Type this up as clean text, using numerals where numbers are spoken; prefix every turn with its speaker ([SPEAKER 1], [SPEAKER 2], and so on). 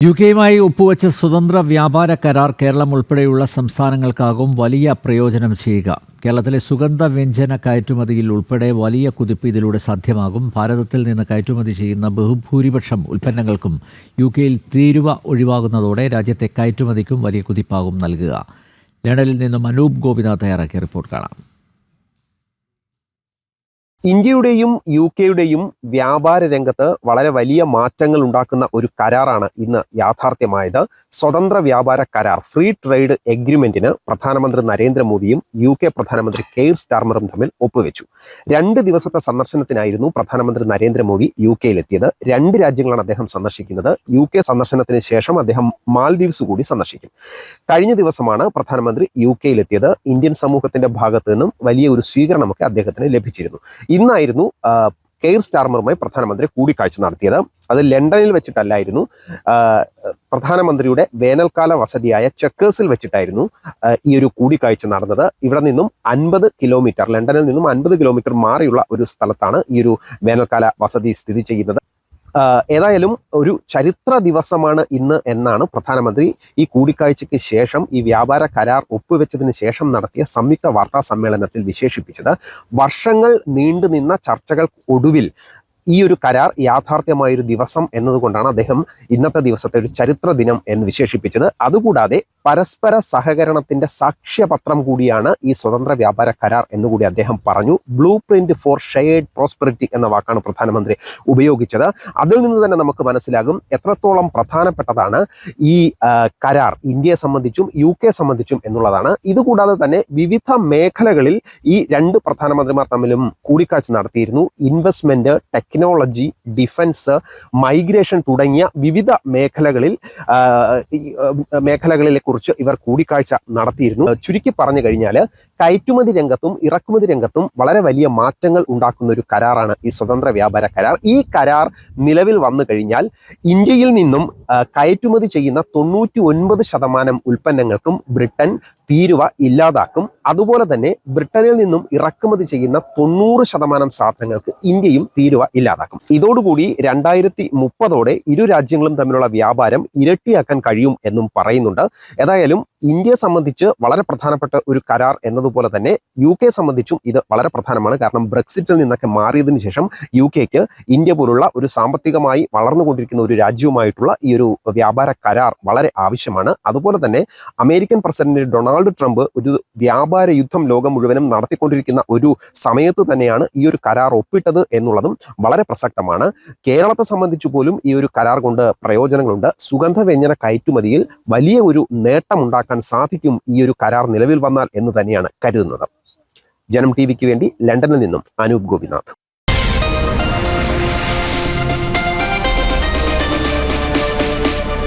[SPEAKER 1] യുകെയുമായി ഒപ്പുവെച്ച സ്വതന്ത്ര വ്യാപാര കരാർ കേരളം ഉൾപ്പെടെയുള്ള സംസ്ഥാനങ്ങൾക്കാകും വലിയ പ്രയോജനം ചെയ്യുക. കേരളത്തിലെ സുഗന്ധ വ്യഞ്ജന കയറ്റുമതിയിൽ ഉൾപ്പെടെ വലിയ കുതിപ്പ് ഇതിലൂടെ സാധ്യമാകും. ഭാരതത്തിൽ നിന്ന് കയറ്റുമതി ചെയ്യുന്ന ബഹുഭൂരിപക്ഷം ഉൽപ്പന്നങ്ങൾക്കും യുകെയിൽ തീരുവ ഒഴിവാകുന്നതോടെ രാജ്യത്തെ കയറ്റുമതിക്കും വലിയ കുതിപ്പാകും നൽകുക. ലണ്ടനിൽ നിന്നും അനൂപ് ഗോപിനാഥ് തയ്യാറാക്കിയ റിപ്പോർട്ട് കാണാം.
[SPEAKER 2] ഇന്ത്യയുടെയും യുകെയുടെയും വ്യാപാര രംഗത്ത് വളരെ വലിയ മാറ്റങ്ങൾ ഉണ്ടാക്കുന്ന ഒരു കരാറാണ് ഇന്ന് യാഥാർത്ഥ്യമായത്. സ്വതന്ത്ര വ്യാപാര കരാർ ഫ്രീ ട്രേഡ് എഗ്രിമെന്റിന് പ്രധാനമന്ത്രി നരേന്ദ്രമോദിയും യുകെ പ്രധാനമന്ത്രി കെയർ സ്റ്റാർമറും തമ്മിൽ ഒപ്പുവെച്ചു. 2 ദിവസത്തെ സന്ദർശനത്തിനായിരുന്നു പ്രധാനമന്ത്രി നരേന്ദ്രമോദി യുകെയിലെത്തിയത്. 2 രാജ്യങ്ങളാണ് അദ്ദേഹം സന്ദർശിക്കുന്നത്. യുകെ സന്ദർശനത്തിന് ശേഷം അദ്ദേഹം മാൽദീവ്സ് കൂടി സന്ദർശിക്കും. കഴിഞ്ഞ ദിവസമാണ് പ്രധാനമന്ത്രി യുകെയിലെത്തിയത്. ഇന്ത്യൻ സമൂഹത്തിന്റെ ഭാഗത്ത് നിന്നും വലിയ ഒരു സ്വീകരണമൊക്കെ അദ്ദേഹത്തിന് ലഭിച്ചിരുന്നു. ഇന്നായിരുന്നു കെയർ സ്റ്റാർമറുമായി പ്രധാനമന്ത്രി കൂടിക്കാഴ്ച നടത്തിയത്. അത് ലണ്ടനിൽ വെച്ചിട്ടല്ലായിരുന്നു. പ്രധാനമന്ത്രിയുടെ വേനൽക്കാല വസതിയായ ചെക്കേഴ്സിൽ വെച്ചിട്ടായിരുന്നു ഈ ഒരു കൂടിക്കാഴ്ച നടന്നത്. ഇവിടെ നിന്നും 50 കിലോമീറ്റർ, ലണ്ടനിൽ നിന്നും 50 കിലോമീറ്റർ മാറിയുള്ള ഒരു സ്ഥലത്താണ് ഈ ഒരു വേനൽക്കാല വസതി സ്ഥിതി ചെയ്യുന്നത്. ഏതായാലും ഒരു ചരിത്ര ദിവസമാണ് ഇന്ന് എന്നാണ് പ്രധാനമന്ത്രി ഈ കൂടിക്കാഴ്ചയ്ക്ക് ശേഷം, ഈ വ്യാപാര കരാർ ഒപ്പുവെച്ചതിന് ശേഷം നടത്തിയ സംയുക്ത വാർത്താ സമ്മേളനത്തിൽ വിശേഷിപ്പിച്ചത്. വർഷങ്ങൾ നീണ്ടുനിന്ന ചർച്ചകൾക്കൊടുവിൽ ഈ ഒരു കരാർ യാഥാർത്ഥ്യമായൊരു ദിവസം എന്നതുകൊണ്ടാണ് അദ്ദേഹം ഇന്നത്തെ ദിവസത്തെ ഒരു ചരിത്ര ദിനം എന്ന് വിശേഷിപ്പിച്ചത്. അതുകൂടാതെ പരസ്പര സഹകരണത്തിന്റെ സാക്ഷ്യപത്രം കൂടിയാണ് ഈ സ്വതന്ത്ര വ്യാപാര കരാർ എന്നുകൂടി അദ്ദേഹം പറഞ്ഞു. Blueprint for shared prosperity എന്ന വാക്കാണ് പ്രധാനമന്ത്രി ഉപയോഗിച്ചത്. അതിൽ നിന്ന് തന്നെ നമുക്ക് മനസ്സിലാകും എത്രത്തോളം പ്രധാനപ്പെട്ടതാണ് ഈ കരാർ ഇന്ത്യയെ സംബന്ധിച്ചും യുകെ സംബന്ധിച്ചും എന്നുള്ളതാണ്. ഇതുകൂടാതെ തന്നെ വിവിധ മേഖലകളിൽ ഈ 2 പ്രധാനമന്ത്രിമാർ തമ്മിലും കൂടിക്കാഴ്ച നടത്തിയിരുന്നു. ഇൻവെസ്റ്റ്മെന്റ്, ടെക്നോളജി, ഡിഫൻസ്, മൈഗ്രേഷൻ തുടങ്ങിയ വിവിധ മേഖലകളിലെ കുറിച്ച് ഇവർ കൂടിക്കാഴ്ച നടത്തിയിരുന്നു. ചുരുക്കി പറഞ്ഞു കഴിഞ്ഞാൽ കയറ്റുമതി രംഗത്തും ഇറക്കുമതി രംഗത്തും വളരെ വലിയ മാറ്റങ്ങൾ ഉണ്ടാക്കുന്ന ഒരു കരാറാണ് ഈ സ്വതന്ത്ര വ്യാപാര കരാർ. ഈ കരാർ നിലവിൽ വന്നു കഴിഞ്ഞാൽ ഇന്ത്യയിൽ നിന്നും കയറ്റുമതി ചെയ്യുന്ന 99% ഉൽപ്പന്നങ്ങൾക്കും ബ്രിട്ടൻ തീരുവ ഇല്ലാതാക്കും. അതുപോലെ തന്നെ ബ്രിട്ടനിൽ നിന്നും ഇറക്കുമതി ചെയ്യുന്ന 90% സാധനങ്ങൾക്ക് ഇന്ത്യയും തീരുവ ഇല്ലാതാക്കും. ഇതോടുകൂടി 2030 ഇരു രാജ്യങ്ങളും തമ്മിലുള്ള വ്യാപാരം ഇരട്ടിയാക്കാൻ കഴിയും എന്നും പറയുന്നുണ്ട്. ഏതായാലും ഇന്ത്യയെ സംബന്ധിച്ച് വളരെ പ്രധാനപ്പെട്ട ഒരു കരാർ എന്നതുപോലെ തന്നെ യുകെ സംബന്ധിച്ചും ഇത് വളരെ പ്രധാനമാണ്. കാരണം ബ്രെക്സിറ്റിൽ നിന്നൊക്കെ മാറിയതിനു ശേഷം യുകെക്ക് ഇന്ത്യ പോലുള്ള ഒരു സാമ്പത്തികമായി വളർന്നുകൊണ്ടിരിക്കുന്ന ഒരു രാജ്യവുമായിട്ടുള്ള ഈ ഒരു വ്യാപാര കരാർ വളരെ ആവശ്യമാണ്. അതുപോലെ തന്നെ അമേരിക്കൻ പ്രസിഡന്റ് ഡൊണാൾഡ് ട്രംപ് ഒരു വ്യാപാര യുദ്ധം ലോകം മുഴുവനും നടത്തിക്കൊണ്ടിരിക്കുന്ന ഒരു സമയത്ത് തന്നെയാണ് ഈ ഒരു കരാർ ഒപ്പിട്ടത് എന്നുള്ളതും വളരെ പ്രസക്തമാണ്. കേരളത്തെ സംബന്ധിച്ചു പോലും ഈ ഒരു കരാർ കൊണ്ട് പ്രയോജനങ്ങളുണ്ട്. സുഗന്ധവ്യഞ്ജന കയറ്റുമതിയിൽ വലിയ ഒരു നേട്ടമുണ്ടാക്കാൻ സാധിക്കും ഈ ഒരു കരാർ നിലവിൽ വന്നാൽ എന്ന് തന്നെയാണ് കരുതുന്നത്. ജനം ടിവിക്ക് വേണ്ടി ലണ്ടനിൽ നിന്നും അനൂപ് ഗോപിനാഥ്.